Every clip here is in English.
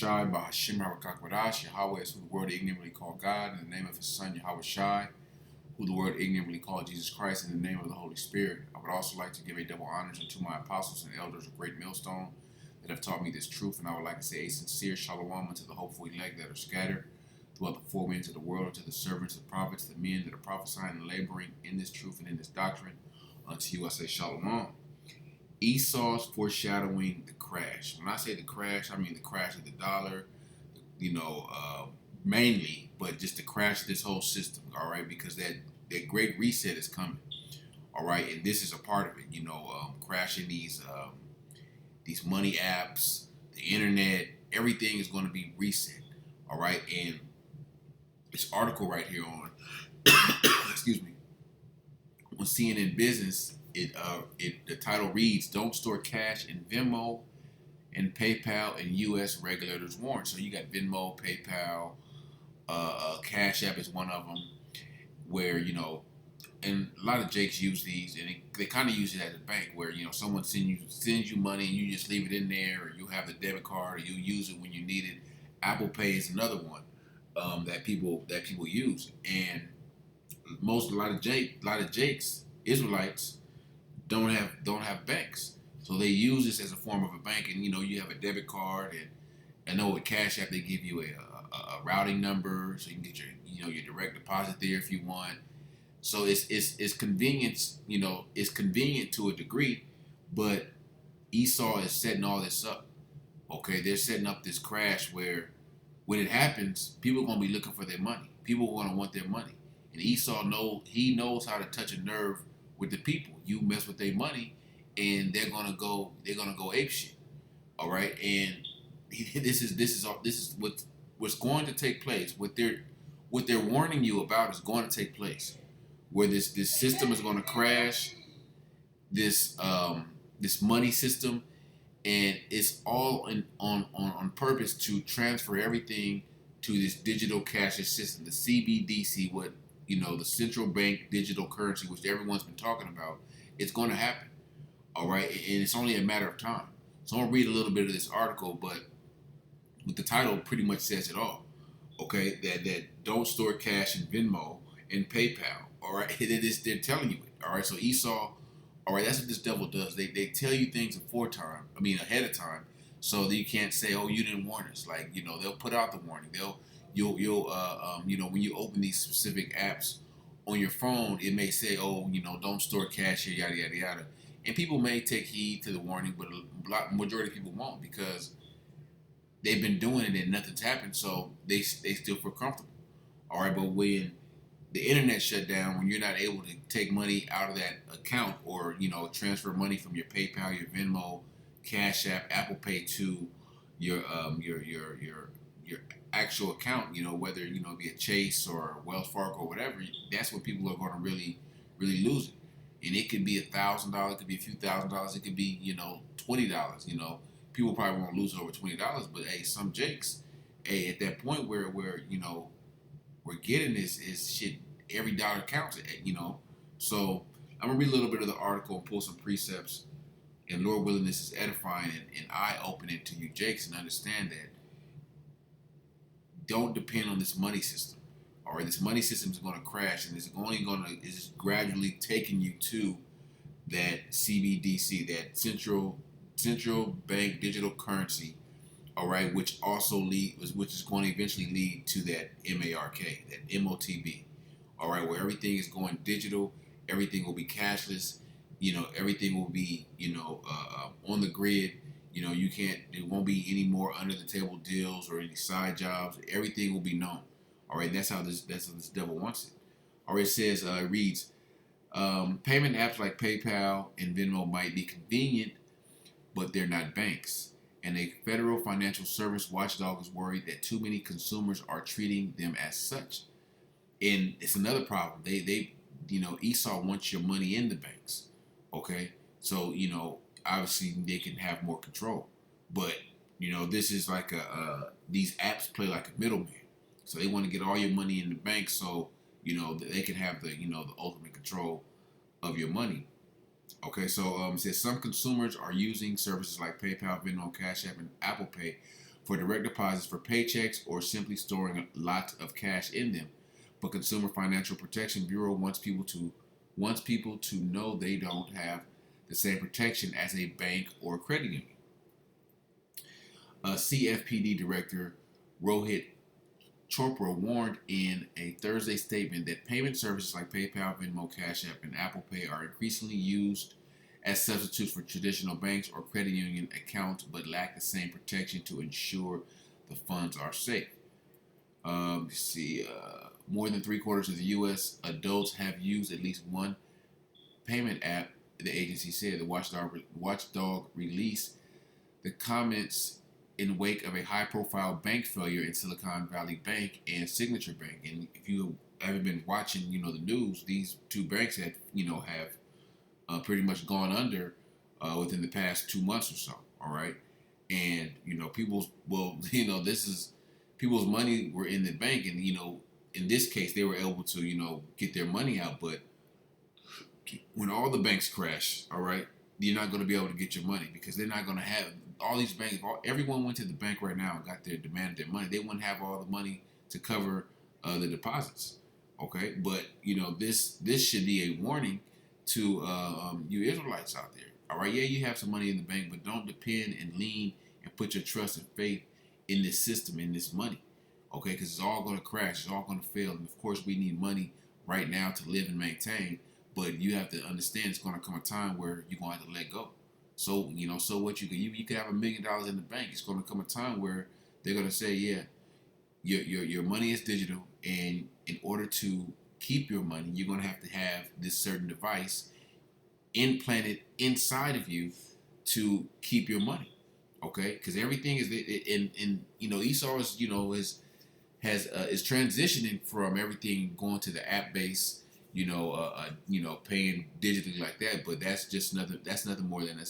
Bahasham, Yahawah is who the world ignorantly called God, in the name of his son Yahawashi, who the world ignorantly called Jesus Christ, in the name of the Holy Spirit. I would also like to give a double honors unto my apostles and elders of Great Millstone that have taught me this truth, and I would like to say a sincere shalom unto the hopeful elect that are scattered throughout the four winds of the world, unto the servants, the prophets, the men that are prophesying and laboring in this truth and in this doctrine. Unto you I say shalom. Esau's foreshadowing the crash. When I say the crash, I mean the crash of the dollar, you know, mainly, but just the crash of this whole system, all right? Because that great reset is coming, all right? And this is a part of it, crashing these money apps, the internet, everything is going to be reset, all right? And this article right here on, excuse me, on CNN Business, the title reads, "Don't store cash in Venmo and PayPal and U.S. regulators warn." So you got Venmo, PayPal, Cash App is one of them, where and a lot of jakes use these, and they kind of use it as a bank, where someone sends you money and you just leave it in there, or you have the debit card, or you use it when you need it. Apple Pay is another one that people use, and a lot of jakes, Israelites, don't have banks, so they use this as a form of a bank. And you have a debit card, and I know with Cash App they give you a routing number, so you can get your direct deposit there if you want. So it's convenience, it's convenient to a degree, but Esau is setting all this up. Okay, they're setting up this crash where when it happens, people are gonna be looking for their money. People are gonna want their money, and Esau knows how to touch a nerve with the people. You mess with their money, and they're gonna go ape shit. All right, and this is what's going to take place. What they're warning you about is going to take place, where this system is going to crash. This money system, and it's all on purpose to transfer everything to this digital cashless system, the CBDC, what the central bank digital currency, which everyone's been talking about. It's going to happen, all right, and it's only a matter of time. So I'm gonna read a little bit of this article, but with the title pretty much says it all. Okay, that don't store cash in Venmo and PayPal. All right, they're telling you it. All right, so Esau. All right, that's what this devil does. They tell you things ahead of time, so that you can't say, "Oh, you didn't warn us." Like they'll put out the warning. You'll when you open these specific apps on your phone, it may say, "Oh, don't store cash here, yada yada yada," and people may take heed to the warning, but majority of people won't, because they've been doing it and nothing's happened, so they still feel comfortable. All right, but when the internet shut down, when you're not able to take money out of that account, or transfer money from your PayPal, your Venmo, Cash App, Apple Pay to your actual account, whether be a Chase or Wells Fargo or whatever, that's what people are going to really lose it. And it could be $1,000, it could be a few $1,000s, it could be $20. People probably won't lose over $20, but hey, some jakes, hey, at that point where we're getting is shit. Every dollar counts, So I'm gonna read a little bit of the article and pull some precepts. And Lord willing, this is edifying and eye opening to you, Jakes, and understand that don't depend on this money system. All right, this money system is going to crash, and is gradually taking you to that CBDC, that central bank digital currency. All right, which is going to eventually lead to that MARK, that MOTB. All right, where everything is going digital, everything will be cashless. Everything will be on the grid. There won't be any more under the table deals or any side jobs. Everything will be known. All right, that's how this devil wants it. All right, it says, it reads, payment apps like PayPal and Venmo might be convenient, but they're not banks. And a federal financial service watchdog is worried that too many consumers are treating them as such. And it's another problem. They Esau wants your money in the banks. Okay, so obviously they can have more control, but this is like these apps play like a middleman. So they want to get all your money in the bank, so they can have the ultimate control of your money. Okay, so it says some consumers are using services like PayPal, Venmo, Cash App, and Apple Pay for direct deposits for paychecks or simply storing a lot of cash in them. But Consumer Financial Protection Bureau wants people to know they don't have the same protection as a bank or credit union. CFPB Director Rohit Chopra warned in a Thursday statement that payment services like PayPal, Venmo, Cash App, and Apple Pay are increasingly used as substitutes for traditional banks or credit union accounts, but lack the same protection to ensure the funds are safe. More than 3/4 of the U.S. adults have used at least one payment app, the agency said. The watchdog released the comments in wake of a high-profile bank failure in Silicon Valley Bank and Signature Bank. And if you haven't been watching, the news, these two banks have pretty much gone under within the past 2 months or so. All right, and this is people's money were in the bank, and in this case they were able to get their money out. But when all the banks crash, all right, you're not going to be able to get your money because they're not going to have all these banks. Everyone went to the bank right now and got demanded their money. They wouldn't have all the money to cover the deposits. Okay, but this should be a warning to you Israelites out there. All right, yeah, you have some money in the bank, but don't depend and lean and put your trust and faith in this system, in this money. Okay, because it's all going to crash, it's all going to fail, and of course we need money right now to live and maintain. But you have to understand it's going to come a time where you're going to have to let go. So so what you could have $1 million in the bank. It's going to come a time where they're going to say, yeah, your money is digital, and in order to keep your money, you're going to have this certain device implanted inside of you to keep your money. Okay, because everything is in Esau is transitioning from everything going to the app base. Paying digitally like that, but that's nothing more than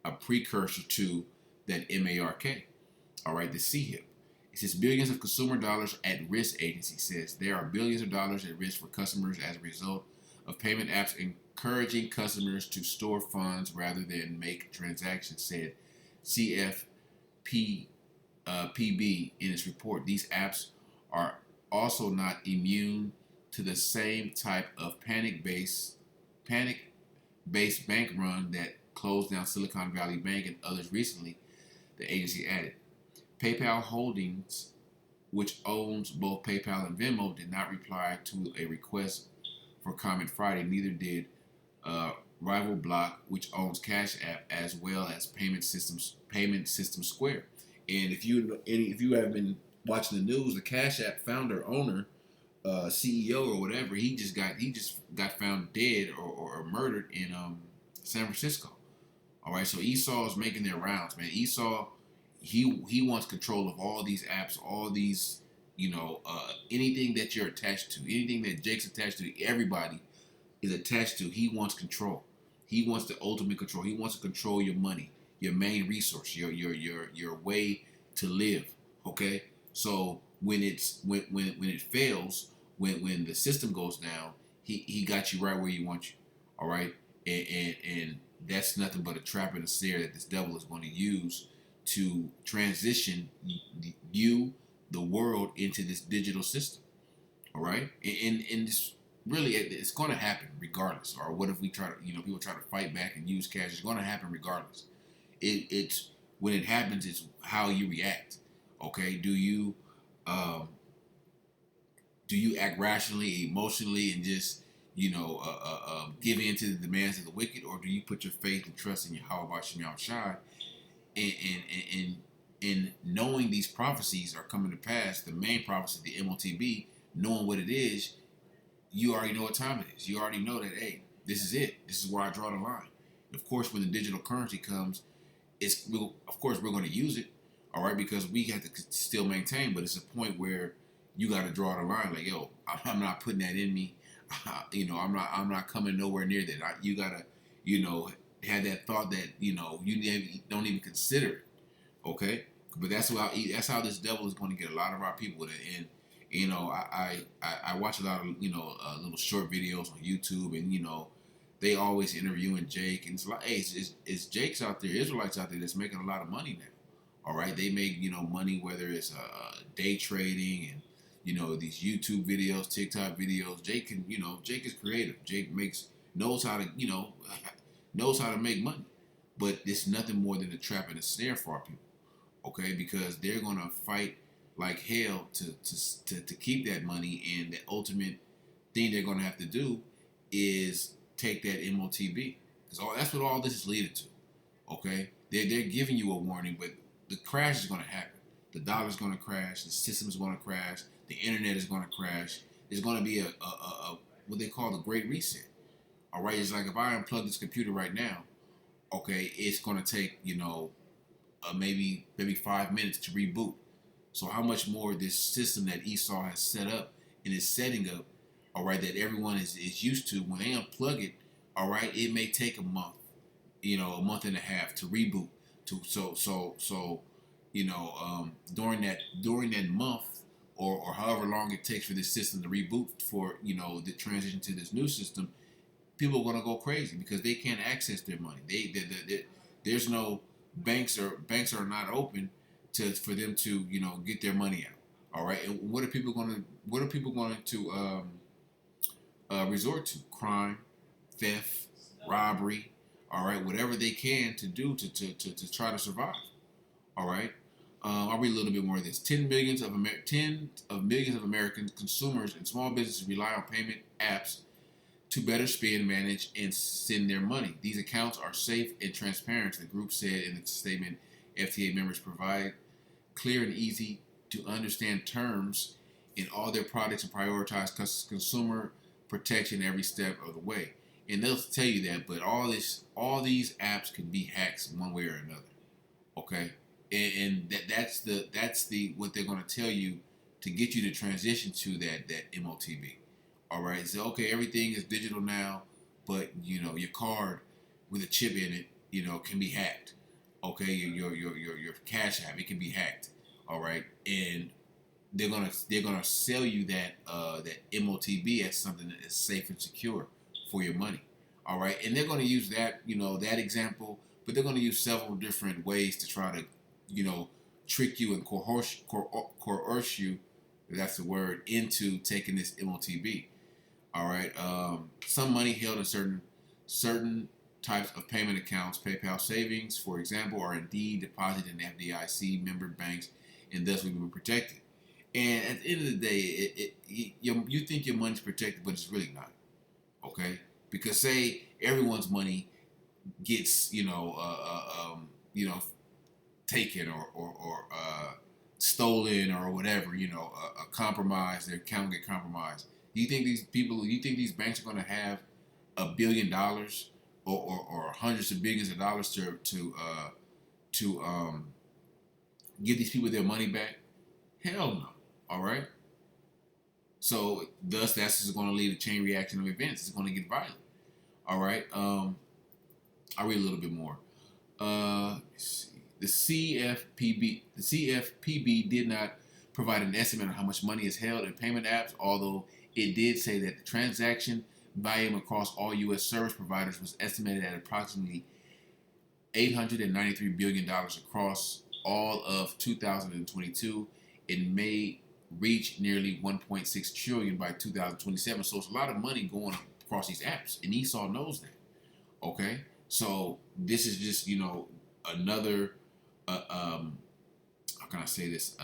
a precursor to that MARK. All right, the CHIP. It says billions of consumer dollars at risk. Agency says there are billions of dollars at risk for customers as a result of payment apps encouraging customers to store funds rather than make transactions. Said CFPB in its report. These apps are also not immune to the same type of panic-based bank run that closed down Silicon Valley Bank and others recently, the agency added. PayPal Holdings, which owns both PayPal and Venmo, did not reply to a request for comment Friday. Neither did rival Block, which owns Cash App, as well as payment system Square. And if you have been watching the news, the Cash App owner, CEO or whatever, he just got found dead or murdered in San Francisco. All right, so Esau is making their rounds, man. Esau, he wants control of all these apps, all these, anything that you're attached to, anything that Jake's attached to, everybody is attached to. He wants control. He wants the ultimate control. He wants to control your money, your main resource, your way to live. Okay, so when it fails, when the system goes down, he got you right where he wants you. All right, and that's nothing but a trap and a snare that this devil is going to use to transition you, the world, into this digital system. All right, and this really it's going to happen regardless. Or what if we try to people try to fight back and use cash? It's going to happen regardless. It's when it happens, it's how you react. Okay, do you act rationally, emotionally, and just give in to the demands of the wicked, or do you put your faith and trust in Yahawashi and knowing these prophecies are coming to pass? The main prophecy, the MOTB, knowing what it is, you already know what time it is. You already know that, hey, this is it. This is where I draw the line. Of course, when the digital currency comes, of course we're going to use it, all right, because we have to still maintain. But it's a point where you got to draw the line. Like, yo, I'm not putting that in me. I'm not coming nowhere near that. You gotta, have that thought that you don't even consider it. Okay, but that's how this devil is going to get a lot of our people. And I watch a lot of little short videos on YouTube, and they always interviewing Jake, and it's like, hey, it's Jake's out there, Israelites out there that's making a lot of money now. All right, they make money, whether it's day trading and these YouTube videos, TikTok videos. Jake is creative. Jake knows how to knows how to make money, but it's nothing more than a trap and a snare for our people. Okay, because they're gonna fight like hell to keep that money, and the ultimate thing they're gonna have to do is take that MOTB, because that's what all this is leading to. Okay, they're giving you a warning, but the crash is gonna happen. The dollar's gonna crash. The system is gonna crash. The internet is gonna crash. There's gonna be a what they call the Great Reset. All right, it's like if I unplug this computer right now, okay, it's gonna take maybe 5 minutes to reboot. So how much more this system that Esau has set up and is setting up, all right, that everyone is used to, when they unplug it, all right, it may take a month, a month and a half to reboot. During that month or however long it takes for this system to reboot for the transition to this new system, people are going to go crazy because they can't access their money. There's no banks are not open for them to get their money out. All right, and what are people going to resort to? Crime, theft, robbery. All right, whatever they can to do to try to survive. All right. I'll read a little bit more of this. Tens of millions of American consumers and small businesses rely on payment apps to better spend, manage, and send their money. These accounts are safe and transparent, the group said in its statement. FTA members provide clear and easy to understand terms in all their products and prioritize consumer protection every step of the way. And they'll tell you that, but all these apps can be hacked one way or another. Okay, and that's the what they're going to tell you to get you to transition to that MOTB. All right, so okay, everything is digital now, but your card with a chip in it, can be hacked. Okay, your cash app, it can be hacked. All right, and they're gonna sell you that MOTB as something that is safe and secure for your money. All right, and they're gonna use that that example, but they're gonna use several different ways to try to trick you and coerce you. That's the word, into taking this MOTB. All right. Some money held in certain types of payment accounts, PayPal savings, for example, are indeed deposited in FDIC member banks, and thus will be protected. And at the end of the day, you think your money's protected, but it's really not. Okay, because say everyone's money gets taken or stolen or whatever, compromised, their account get compromised. Do you think these banks are going to have $1 billion or hundreds of billions of dollars to give these people their money back? Hell no. All right. So thus, that's just going to lead a chain reaction of events. It's going to get violent. All right. I'll read a little bit more. Let's see. The CFPB did not provide an estimate on how much money is held in payment apps, although it did say that the transaction volume across all U.S. service providers was estimated at approximately $893 billion across all of 2022. It may reach nearly $1.6 trillion by 2027. So it's a lot of money going across these apps, and Esau knows that. Okay, so this is just another how can I say this?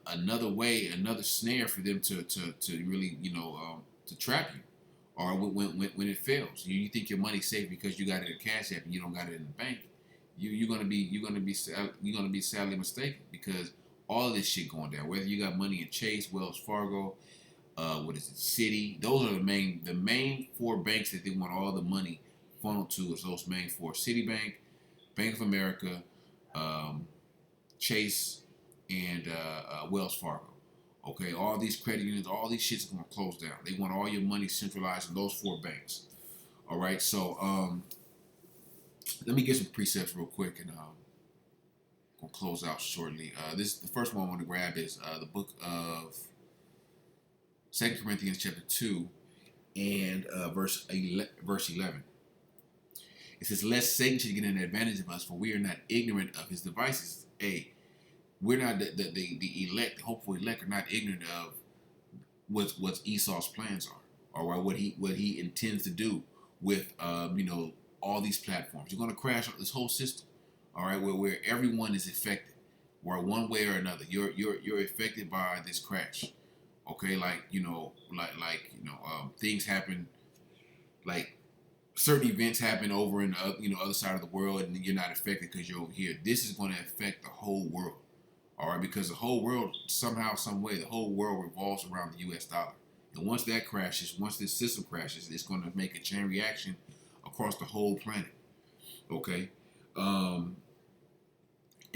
Another snare for them to really to trap you, or when it fails. You think your money's safe because you got it in Cash App and you don't got it in the bank. You're gonna be sadly mistaken, because all of this shit going down. Whether you got money in Chase, Wells Fargo, what is it, Citi? Those are the main four banks that they want all the money funneled to. Is those main four: Citibank, Bank of America, Chase, and Wells Fargo. Okay, all these credit unions, all these shits are going to close down. They want all your money centralized in those four banks. All right, so let me get some precepts real quick, and we'll close out shortly. The first one I want to grab is the book of 2 Corinthians chapter 2 and verse 11. It says, lest Satan should get an advantage of us, for we are not ignorant of his devices. Hey, we're not the elect, the hopeful elect are not ignorant of what Esau's plans are, or what he intends to do with all these platforms. You're going to crash this whole system, all right, where everyone is affected, where one way or another you're affected by this crash. Okay, things happen, like certain events happen over in the other side of the world, and you're not affected because you're over here. This is going to affect the whole world, all right, because the whole world, somehow, some way, the whole world revolves around the U.S. dollar. And once that crashes, once this system crashes, it's going to make a chain reaction across the whole planet. Okay, in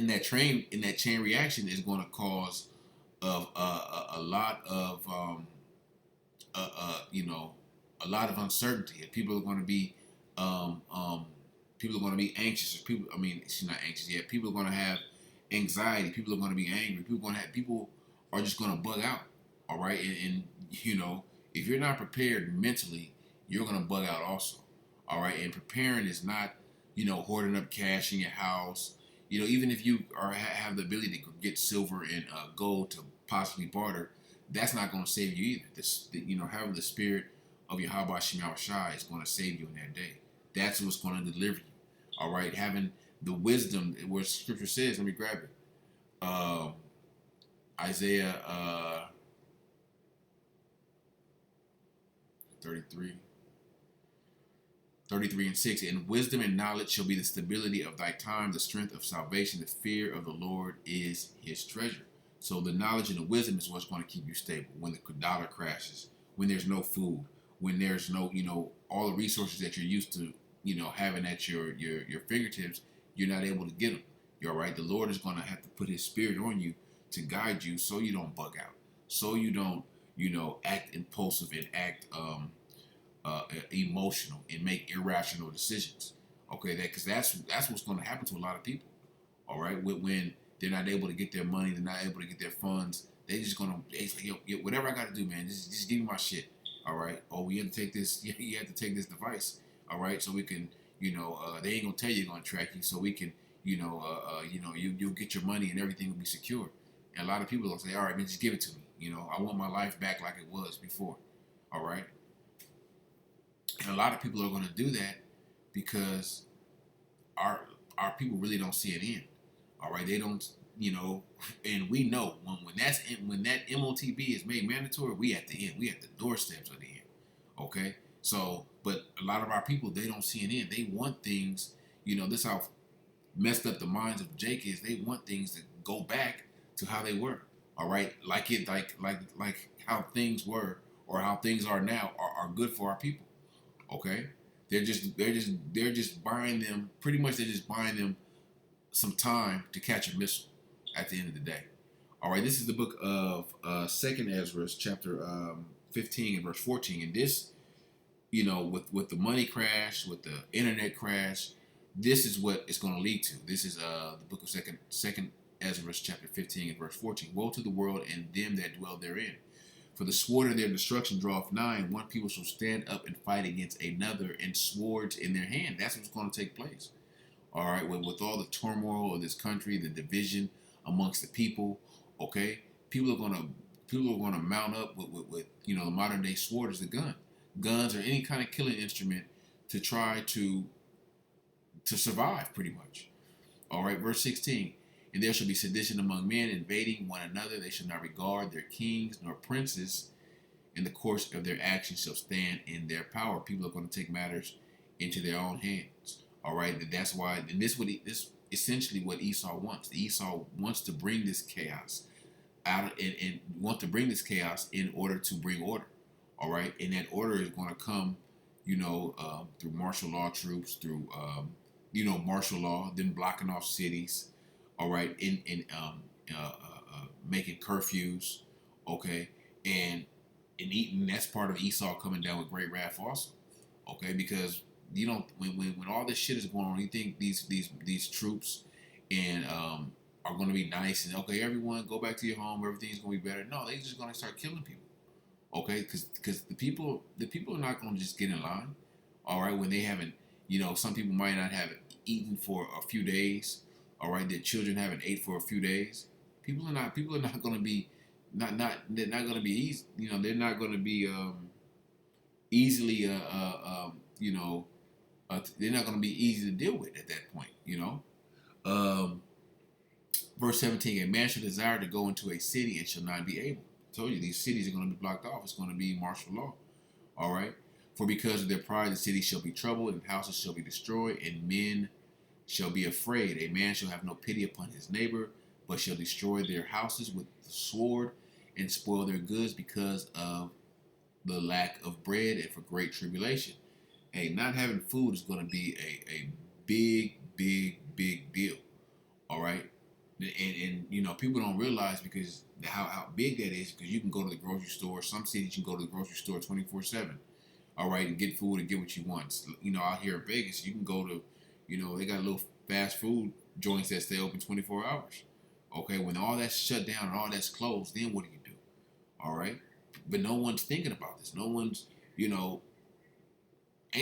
that chain reaction is going to cause a lot of a lot of uncertainty. People are going to be anxious. She's not anxious yet. People are going to have anxiety. People are going to be angry. People are just going to bug out. All right, and if you're not prepared mentally, you're going to bug out also. All right, and preparing is not hoarding up cash in your house. Even if you have the ability to get silver and gold to possibly barter, that's not going to save you either. Having the spirit of Yahawashi is going to save you in that day. That's what's going to deliver you. All right, having the wisdom, where Scripture says, let me grab it. Isaiah 33 and 6. And wisdom and knowledge shall be the stability of thy time, the strength of salvation. The fear of the Lord is his treasure. So the knowledge and the wisdom is what's going to keep you stable when the dollar crashes, when there's no food, when there's no, all the resources that you're used to, having at your fingertips, you're not able to get them. You're all right. The Lord is going to have to put his spirit on you to guide you so you don't bug out, so you don't, act impulsive and act emotional and make irrational decisions. Okay, because that's what's going to happen to a lot of people. All right, when they're not able to get their money, they're not able to get their funds. They say, yo, whatever I got to do, man, just give me my shit. All right. Oh, you have to take this. You have to take this device. All right, so we can, they ain't gonna tell you they're gonna track you, so we can, you'll get your money and everything will be secure. And a lot of people will say, all right, man, just give it to me. I want my life back like it was before. All right. And a lot of people are going to do that because our people really don't see it in. All right, they don't, and we know when that MOTB is made mandatory, we at the end, we at the doorsteps of the end. Okay, so but a lot of our people, they don't see it in. They want things, this how messed up the minds of Jake is. They want things to go back to how they were. All right, like how things were or how things are now are good for our people. Okay, they're just buying them. Pretty much, they're just buying them some time to catch a missile. At the end of the day, all right. This is the book of 2nd Ezra, chapter 15 and verse 14. And this, with the money crash, with the internet crash, this is what it's going to lead to. This is the book of second Ezra, chapter 15 and verse 14. Woe to the world and them that dwell therein. For the sword of their destruction draweth nigh, and one people shall stand up and fight against another, and swords in their hand. That's what's going to take place. All right, with all the turmoil of this country, the division amongst the people, okay, people are gonna mount up with the modern day sword is the guns or any kind of killing instrument to try to survive, pretty much. All right, verse 16. And there shall be sedition among men, invading one another. They shall not regard their kings nor princes. In the course of their actions shall stand in their power. People are going to take matters into their own hands. All right, and that's why. And this essentially what Esau wants. Esau wants to bring this chaos out, and want to bring this chaos in order to bring order. All right, and that order is going to come, through martial law troops, through martial law, then blocking off cities. All right, in making curfews, okay, and eating. That's part of Esau coming down with great wrath also, okay, because when all this shit is going on, you think these troops and are going to be nice and okay, everyone go back to your home, everything's going to be better. No, they're just going to start killing people, okay, because the people are not going to just get in line, all right, when they haven't Some people might not have eaten for a few days. All right, their children haven't ate for a few days. People are not going to be they're not going to be easy. They're not going to be easily they're not going to be easy to deal with at that point. Um, Verse 17: A man shall desire to go into a city and shall not be able. I told you these cities are going to be blocked off. It's going to be martial law. All right. For because of their pride, the city shall be troubled, and houses shall be destroyed, and men shall be afraid. A man shall have no pity upon his neighbor, but shall destroy their houses with the sword, and spoil their goods because of the lack of bread and for great tribulation. Hey, not having food is going to be a big, big, big deal. All right. And people don't realize because how big that is, because you can go to the grocery store. Some cities you can go to the grocery store 24/7. All right, and get food and get what you want. Out here in Vegas, you can go to, they got little fast food joints that stay open 24 hours. Okay, when all that's shut down and all that's closed, then what do you do? All right, but no one's thinking about this. No one's, ain't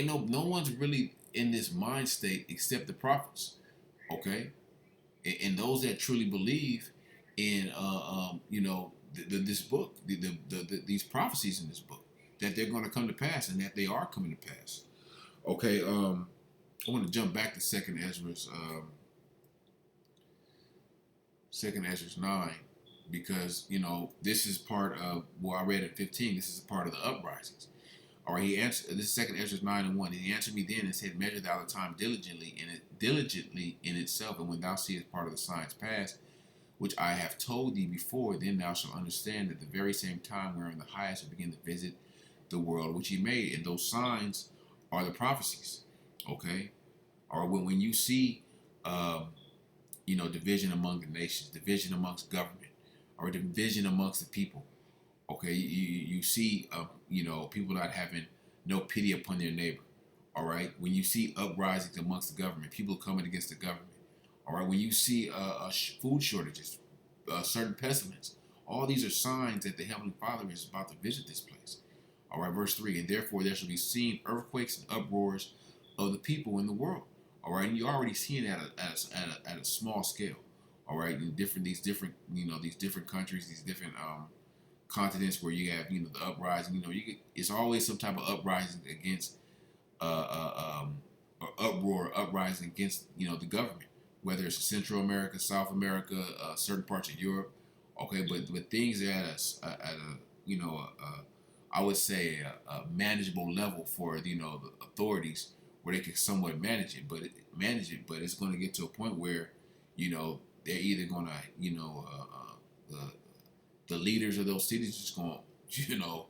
no one's really in this mind state except the prophets. Okay, and those that truly believe in this book, these prophecies in this book, that they're going to come to pass and that they are coming to pass. Okay, I want to jump back to Second Ezra's 9, because this is part of I read at 15. This is a part of the uprisings. All right, he answered. This is Second Ezra 9:1. He answered me then and said, "Measure thou the time diligently in itself, and when thou seest part of the signs pass, which I have told thee before, then thou shalt understand that the very same time wherein the highest will begin to visit the world which he made, and those signs are the prophecies." Okay, or when you see, division among the nations, division amongst government, or division amongst the people. Okay, you see, people not having no pity upon their neighbor. All right, when you see uprisings amongst the government, people coming against the government. All right, when you see food shortages, certain pestilence, all these are signs that the Heavenly Father is about to visit this place. All right, verse 3: And therefore there shall be seen earthquakes and uproars of the people in the world. All right, and you're already seeing it at a small scale. All right, in these different countries, these different continents where you have the uprising. It's always some type of uprising against or uproar, uprising against the government, whether it's Central America, South America, certain parts of Europe. Okay, but things are at I would say a manageable level for the authorities where they can somewhat manage it, but it's going to get to a point where they're either going to the leaders of those cities just going to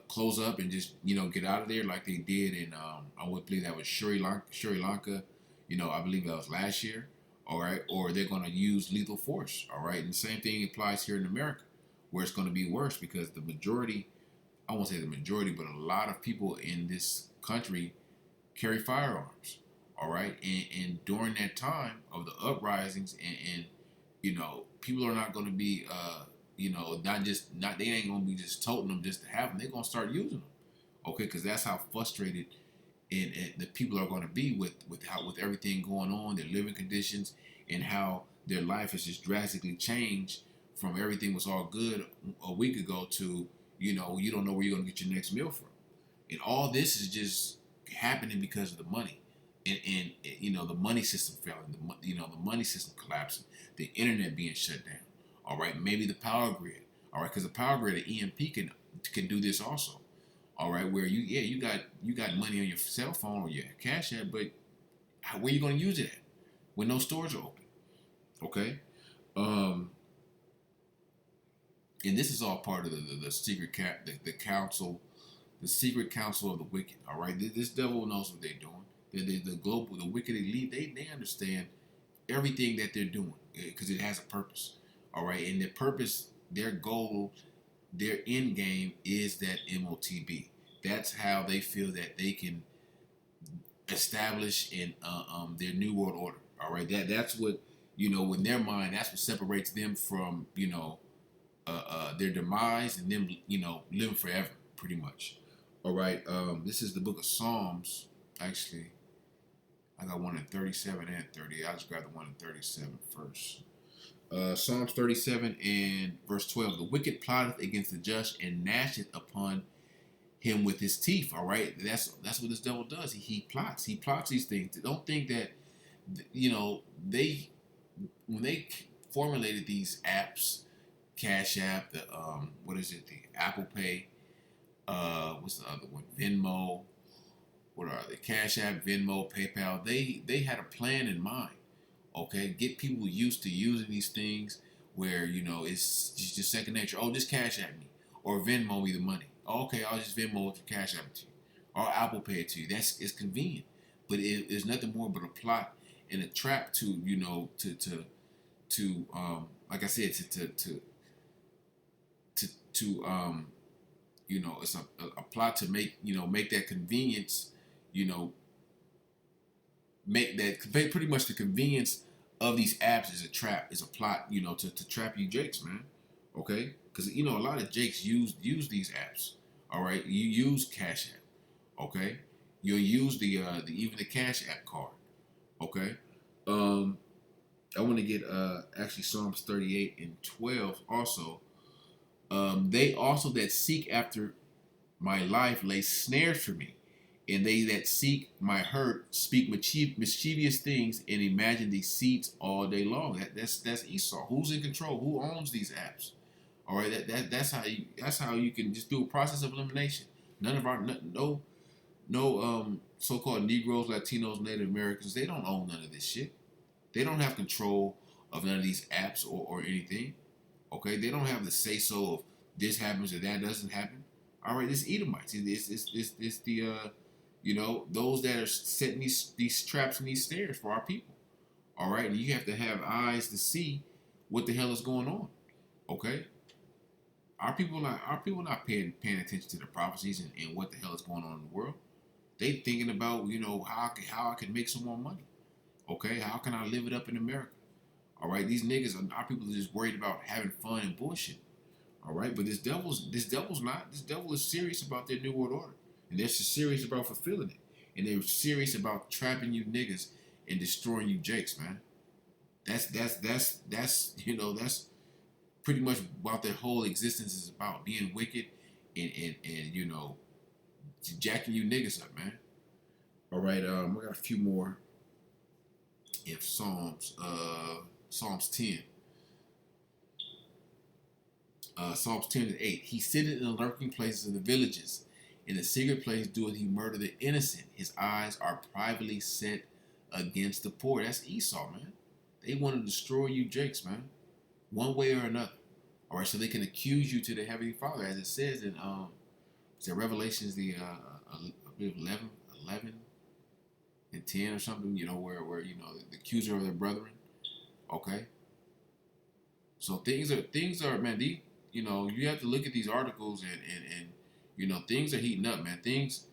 close up and just get out of there like they did in I would believe that was Sri Lanka. I believe that was last year. All right, or they're going to use lethal force. All right, and the same thing applies here in America, where it's going to be worse because the majority, I won't say the majority, but a lot of people in this country carry firearms. All right, and during that time of the uprisings and people are not going to be not they ain't going to be just toting them just to have them. They're going to start using them. Okay, because that's how frustrated and the people are going to be with everything going on, their living conditions, and how their life has just drastically changed from everything was all good a week ago to you don't know where you're going to get your next meal from, and all this is just happening because of the money, and the money system failing, the money system collapsing, the internet being shut down. All right, maybe the power grid. All right, because the power grid, the EMP can do this also. All right, where you got money on your cell phone or your cash app, but where you going to use it at when no stores are open? Okay, and this is all part of the secret the council, the secret council of the wicked. All right, this devil knows what they're doing. The wicked elite, they understand everything that they're doing because it has a purpose. All right, and their purpose, their goal, their end game is that MOTB. That's how they feel that they can establish in their new world order. All right, that's what in their mind. That's what separates them from their demise and them living forever, pretty much. All right, this is the book of Psalms. Actually, I got one in 37 and 30. I'll just grab the one in 37 first. Psalms 37 and verse 12. The wicked plotteth against the just and gnasheth upon him with his teeth. All right, that's what this devil does. He plots. He plots these things. Don't think that they when they formulated these apps, Cash App, the what is it, the Apple Pay, what's the other one, Venmo, what are they, Cash App, Venmo, PayPal. They had a plan in mind. Okay, get people used to using these things where it's just second nature. Oh, just Cash App me or Venmo me the money. Oh, okay, I'll just Venmo it, Cash App it to you, or Apple Pay it to you. It's convenient, but it's nothing more but a plot and a trap to like I said to it's a plot to make that convenience, make that pretty much the convenience of these apps is a trap, is a plot, to trap you jakes, man. Okay, because a lot of jakes use these apps. All right, you use Cash App. Okay, you'll use the even the Cash App card. Okay, I want to get actually Psalms 38 and 12 also. They also that seek after my life lay snares for me, and they that seek my hurt speak mischievous things and imagine deceits all day long. That's Esau. Who's in control? Who owns these apps? All right, that's how you can just do a process of elimination. None of our no so-called Negroes, Latinos, Native Americans, they don't own none of this shit. They don't have control of none of these apps or anything. Okay, they don't have the say so of this happens or that doesn't happen. All right, it's Edomites. It's the those that are setting these traps and these snares for our people. All right, and you have to have eyes to see what the hell is going on. Okay, our people not paying attention to the prophecies and what the hell is going on in the world. They thinking about how I can make some more money. Okay, how can I live it up in America? All right, these niggas, our people are just worried about having fun and bullshit. All right, but this devil's not. This devil is serious about their new world order, and they're serious about fulfilling it, and they're serious about trapping you niggas and destroying you jakes, man. That's pretty much what their whole existence is about, being wicked and jacking you niggas up, man. All right, we got a few more. If Psalms 10. Psalms 10 and 8. He sitteth in the lurking places of the villages. In the secret place doeth he murder the innocent. His eyes are privately set against the poor. That's Esau, man. They want to destroy you jakes, man. One way or another. All right, so they can accuse you to the Heavenly Father, as it says in Revelations, the I believe 11 and 10 or something, where the accuser of their brethren. Okay. So things are man, you have to look at these articles and things are heating up, man. Things,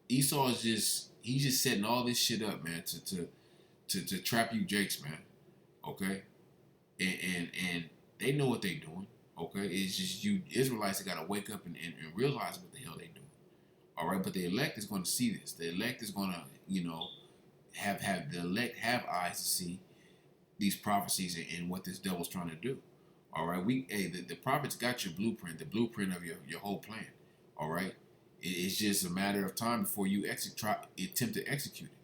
Esau is he's just setting all this shit up, man, to trap you jakes, man. Okay? And they know what they're doing. Okay? It's just you Israelites that gotta wake up and realize what the hell they're doing. All right, but the elect is going to see this. The elect is going to, have the elect have eyes to see these prophecies and what this devil's trying to do. All right, the prophets got your blueprint, the blueprint of your whole plan. All right, it's just a matter of time before you attempt to execute it.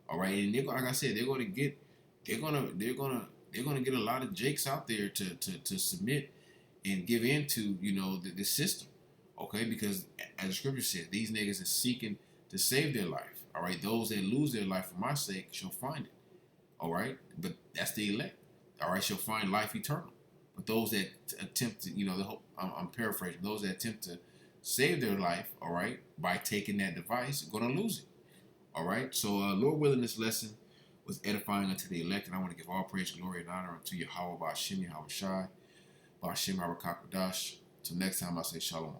All right, and like I said, they're gonna get a lot of jakes out there to submit and give in to the system. Okay, because as the scripture says, these niggas are seeking to save their life. All right, those that lose their life for my sake shall find it. All right, but that's the elect. All right, shall find life eternal. But those that attempt to, I'm paraphrasing, those that attempt to save their life, all right, by taking that device, are going to lose it. All right, so Lord willing, this lesson was edifying unto the elect, and I want to give all praise, glory, and honor unto Yahawah, Bahasham, Yahawashi, Bahasham, Till next time, I say shalom.